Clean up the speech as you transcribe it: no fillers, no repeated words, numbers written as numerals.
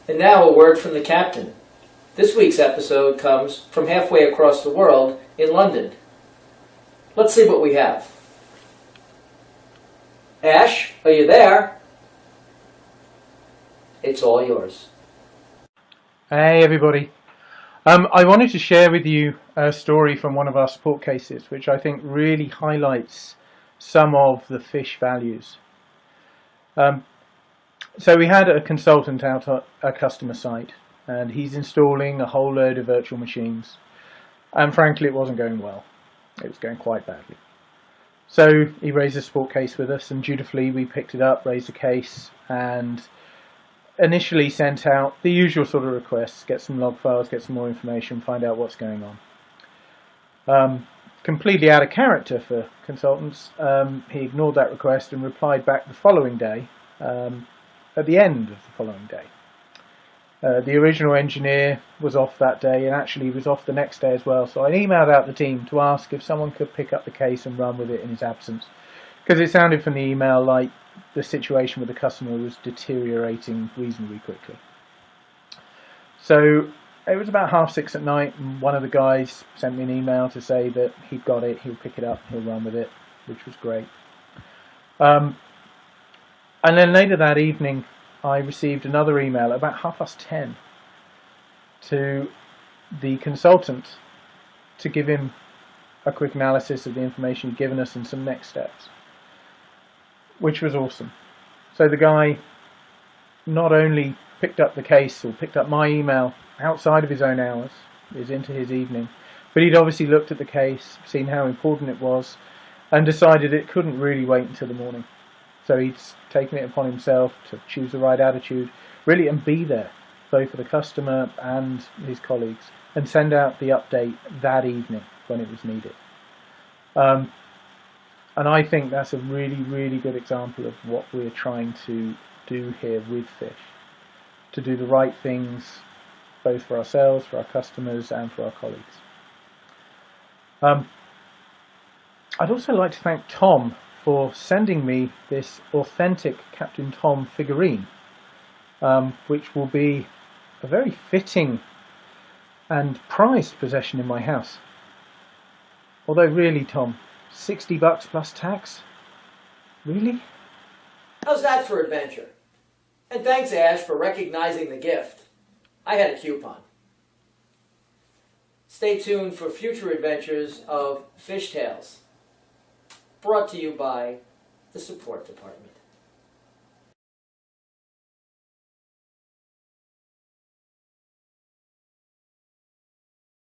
And now a word from the captain. This week's episode comes from halfway across the world in London. Let's see what we have. Ash, are you there? It's all yours. Hey everybody. I wanted to share with you a story from one of our support cases which I think really highlights some of the fish values. So we had a consultant out at a customer site and he's installing a whole load of virtual machines, and frankly it wasn't going well. It was going quite badly. So he raised a support case with us and dutifully we picked it up, raised a case, and initially sent out the usual sort of requests: get some log files, get some more information, find out what's going on. Completely out of character for consultants, he ignored that request and replied back the following day, at the end of the following day. The original engineer was off that day and actually was off the next day as well, so I emailed out the team to ask if someone could pick up the case and run with it in his absence, because it sounded from the email like the situation with the customer was deteriorating reasonably quickly. So it was about 6:30 at night and one of the guys sent me an email to say that he'd got it, he'll pick it up, he'll run with it, which was great. And then later that evening I received another email about 10:30 to the consultant to give him a quick analysis of the information he'd given us and some next steps, which was awesome. So the guy not only picked up the case or picked up my email outside of his own hours, it was into his evening, but he'd obviously looked at the case, seen how important it was, and decided it couldn't really wait until the morning. So he'd taken it upon himself to choose the right attitude, really, and be there, both for the customer and his colleagues, and send out the update that evening when it was needed. And I think that's a really, really good example of what we're trying to do here with fish. To do the right things, both for ourselves, for our customers, and for our colleagues. I'd also like to thank Tom for sending me this authentic Captain Tom figurine, which will be a very fitting and prized possession in my house. Although really, Tom, $60 plus tax? Really? How's that for adventure? And thanks, Ash, for recognizing the gift. I had a coupon. Stay tuned for future adventures of Fish Tales, brought to you by the Support Department.